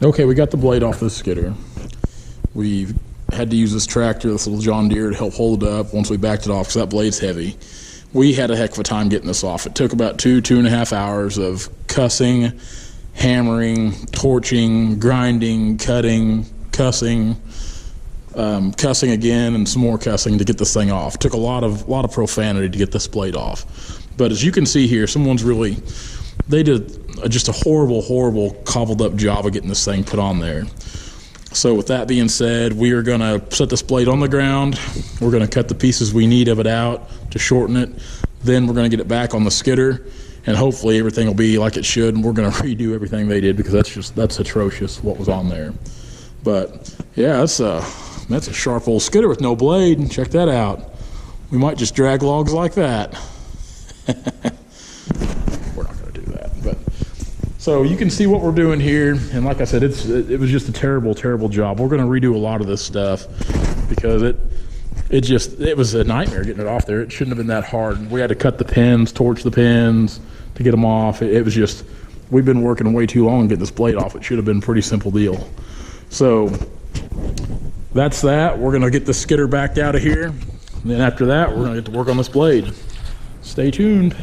Okay, we got the blade off this skidder. We had to use this tractor, this little John Deere, to help hold it up once we backed it off because that blade's heavy. We had a heck of a time getting this off. It took about 2.5 hours of cussing, hammering, torching, grinding, cutting, cussing, cussing again, and some more cussing to get this thing off. It took a lot of profanity to get this blade off. But as you can see here, they did just a horrible cobbled up job of getting this thing put on there. So with that being said, we are going to set this blade on the ground. We're going to cut the pieces we need of it out to shorten it. Then we're going to get it back on the skidder, and hopefully everything will be like it should, and we're going to redo everything they did because that's atrocious what was on there. But yeah, that's a sharp old skidder with no blade. Check that out. We might just drag logs like that. We're not going to do that. But so you can see what we're doing here, and like I said, it was just a terrible job. We're going to redo a lot of this stuff because it was a nightmare getting it off there. It shouldn't have been that hard. We had to cut the pins, torch the pins to get them off. It was just, we've been working way too long getting this blade off. It should have been a pretty simple deal. So that's that. We're going to get the skidder backed out of here. And then after that, we're going to get to work on this blade. Stay tuned.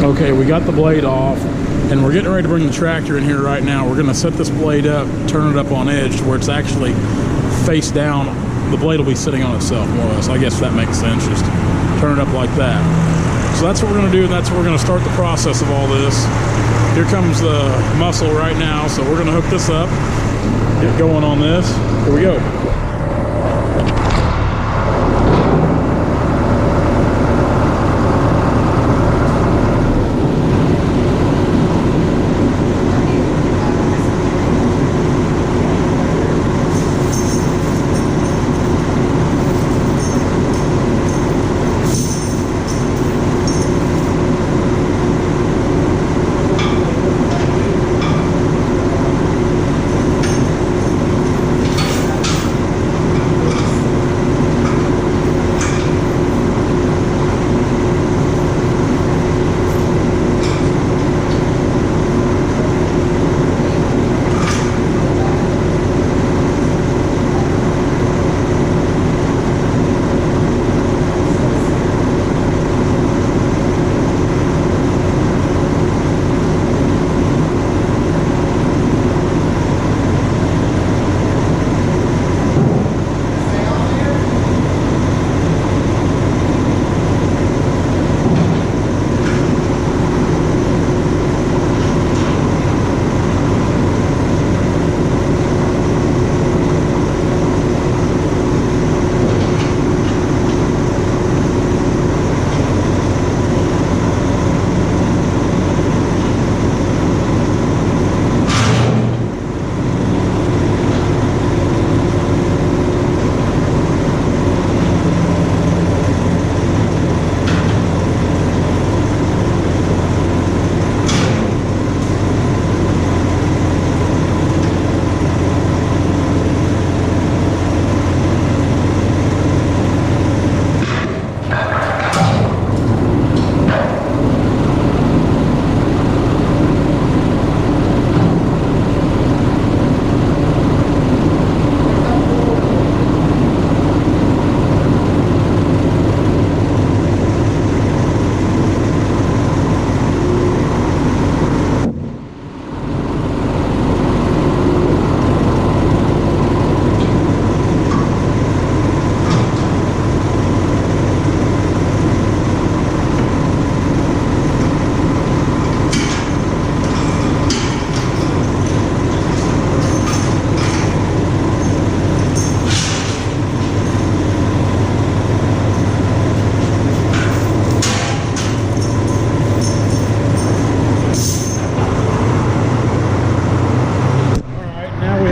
Okay, we got the blade off, and we're getting ready to bring the tractor in here right now. We're going to set this blade up, turn it up on edge to where it's actually face down. The blade will be sitting on itself, more or less. I guess that makes sense. Just turn it up like that. So that's what we're going to do, and that's where we're going to start the process of all this. Here comes the muscle right now, so we're going to hook this up, get going on this. Here we go.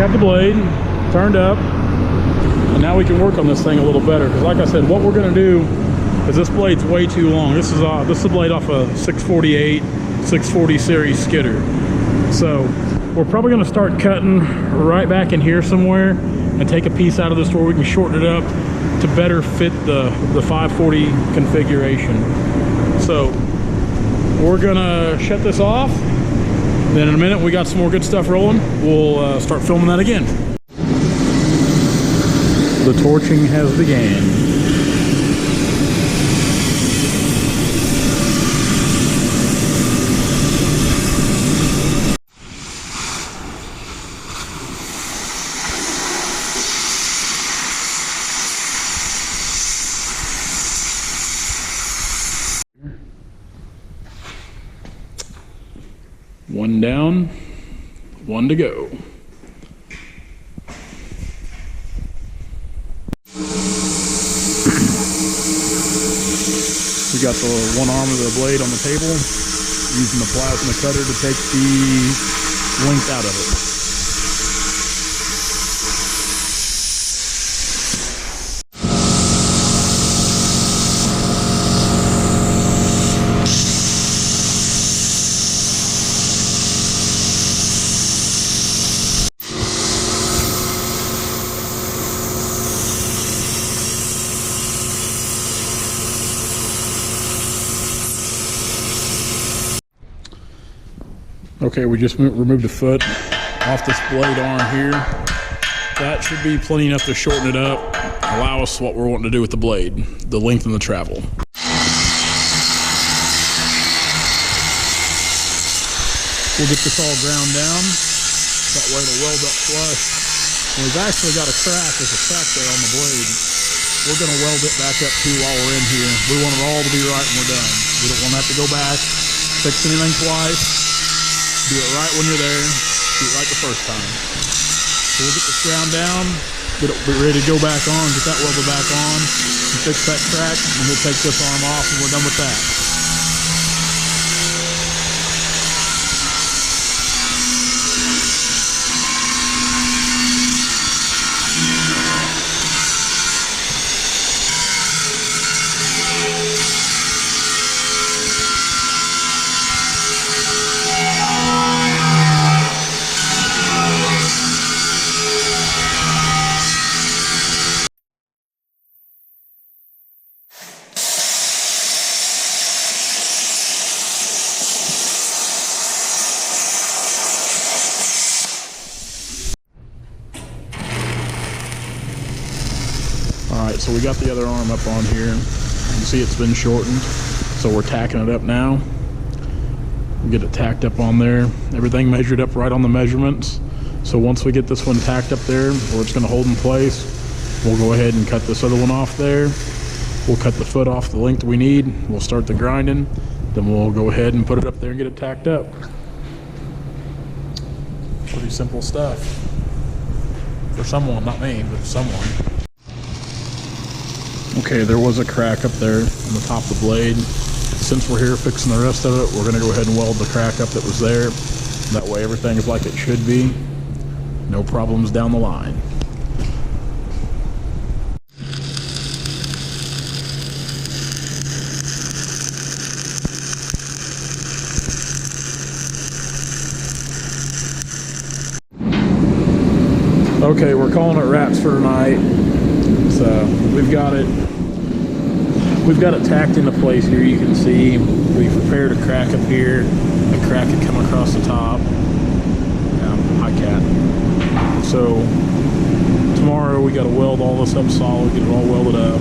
The blade turned up, and now we can work on this thing a little better, because like I said, what we're going to do is this blade's way too long. This is a blade off a 648 640 series skidder, so we're probably going to start cutting right back in here somewhere and take a piece out of this where we can shorten it up to better fit the 540 configuration. So we're gonna shut this off, Then in a minute, we got some more good stuff rolling. We'll start filming that again. The torching has began. One down, one to go. We got the one arm of the blade on the table, using the plasma cutter to take the length out of it. Okay, we just removed a foot off this blade arm here. That should be plenty enough to shorten it up, allow us what we're wanting to do with the blade, the length and the travel. We'll get this all ground down, that way it'll weld up flush. And we've actually got a crack, there's a crack there on the blade. We're gonna weld it back up too while we're in here. We want it all to be right when we're done. We don't want to have to go back, fix anything twice. Do it right when you're there, do it right the first time. So we'll get this ground down, get it ready to go back on, get that welded back on, and fix that crack, and we'll take this arm off and we're done with that. Alright, so we got the other arm up on here. You can see it's been shortened, so we're tacking it up now. We'll get it tacked up on there. Everything measured up right on the measurements. So once we get this one tacked up there, where it's going to hold in place, we'll go ahead and cut this other one off there. We'll cut the foot off the length we need. We'll start the grinding. Then we'll go ahead and put it up there and get it tacked up. Pretty simple stuff. For someone, not me, but someone. Okay, there was a crack up there on the top of the blade. Since we're here fixing the rest of it, we're going to go ahead and weld the crack up that was there. That way everything is like it should be. No problems down the line. Okay, we're calling it wraps for tonight. So we've got it tacked into place here. You can see we've prepared a crack up here. A crack had come across the top. Hi, cat. So tomorrow we got to weld all this up solid, get it all welded up.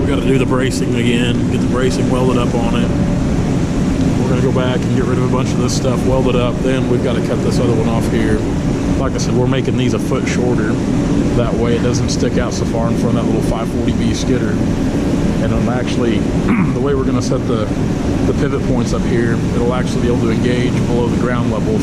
We got to do the bracing again, get the bracing welded up on it. We're going to go back and get rid of a bunch of this stuff, weld it up. Then we've got to cut this other one off here. Like I said, we're making these a foot shorter. That way it doesn't stick out so far in front of that little 540B skidder. And it'll actually, the way we're going to set the pivot points up here, it'll actually be able to engage below the ground level.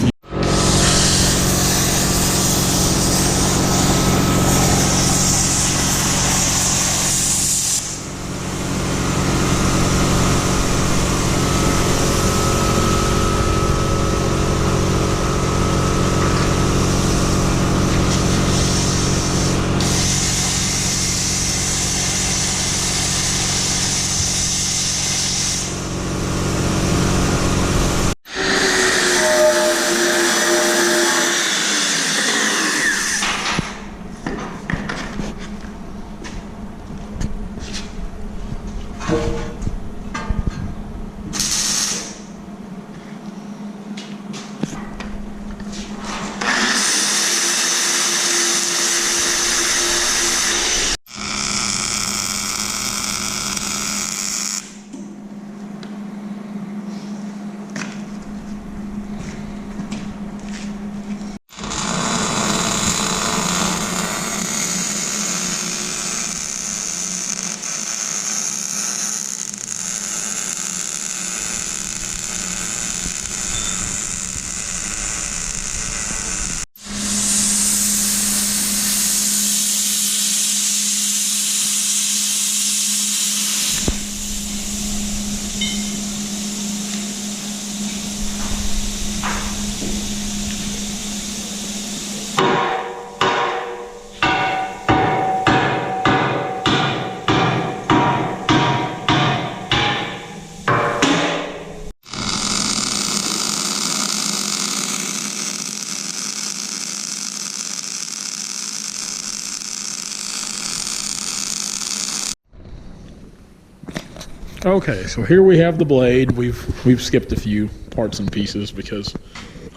Okay, so here we have the blade. We've skipped a few parts and pieces because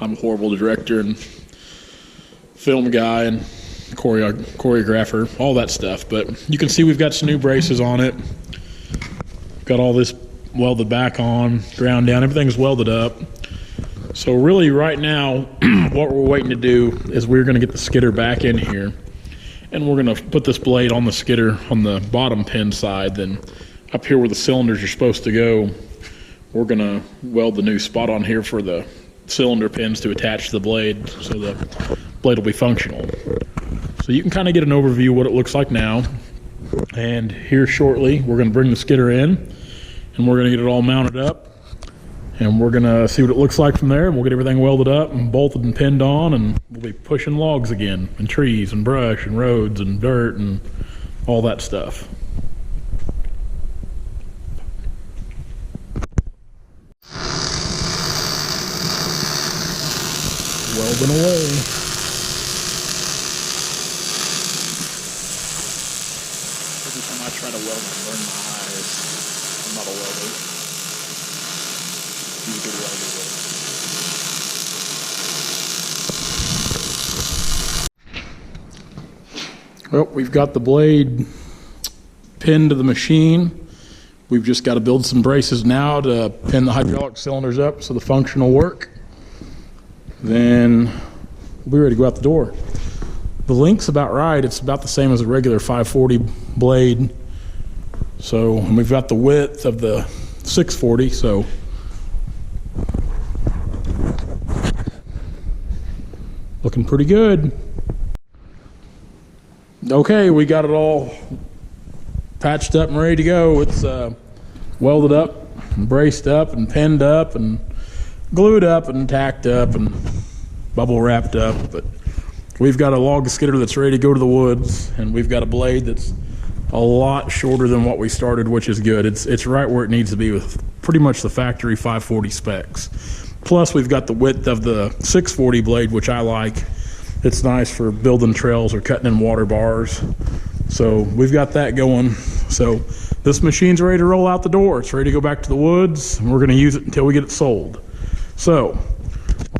I'm a horrible director and film guy and choreographer, all that stuff. But you can see we've got some new braces on it. Got all this welded back on, ground down, everything's welded up. So really right now, what we're waiting to do is we're gonna get the skidder back in here, and we're gonna put this blade on the skidder on the bottom pin side. Then up here where the cylinders are supposed to go, we're gonna weld the new spot on here for the cylinder pins to attach to the blade so the blade will be functional. So you can kind of get an overview of what it looks like now. And here shortly, we're gonna bring the skidder in and we're gonna get it all mounted up. And we're gonna see what it looks like from there, and we'll get everything welded up and bolted and pinned on, and we'll be pushing logs again, and trees and brush and roads and dirt and all that stuff. Welding away. Every time I try to weld, I burn my eyes. I'm not a welder. He's a good welder, though. Well, we've got the blade pinned to the machine. We've just got to build some braces now to pin the hydraulic cylinders up so the function will work. Then we'll be ready to go out the door. The length's about right. It's about the same as a regular 540 blade. So, and we've got the width of the 640, so looking pretty good. Okay, we got it all patched up and ready to go. It's welded up and braced up and pinned up and glued up and tacked up and bubble wrapped up. But we've got a log skidder that's ready to go to the woods, and we've got a blade that's a lot shorter than what we started, which is good. It's right where it needs to be with pretty much the factory 540 specs. Plus we've got the width of the 640 blade, which I like. It's nice for building trails or cutting in water bars. So we've got that going. So this machine's ready to roll out the door. It's ready to go back to the woods, and we're gonna use it until we get it sold. So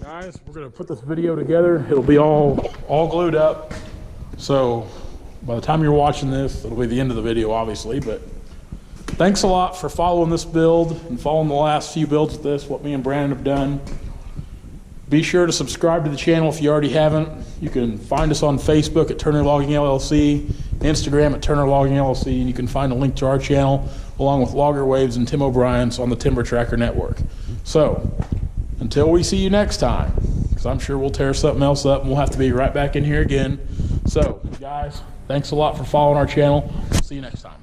guys, we're gonna put this video together. It'll be all glued up. So by the time you're watching this, it'll be the end of the video, obviously. But thanks a lot for following this build and following the last few builds of this, what me and Brandon have done. Be sure to subscribe to the channel if you already haven't. You can find us on Facebook at Turner Logging LLC, Instagram at Turner Logging LLC, and you can find a link to our channel along with Logger Waves and Tim O'Brien's on the Timber Tracker Network. So until we see you next time, because I'm sure we'll tear something else up and we'll have to be right back in here again. So guys, thanks a lot for following our channel. See you next time.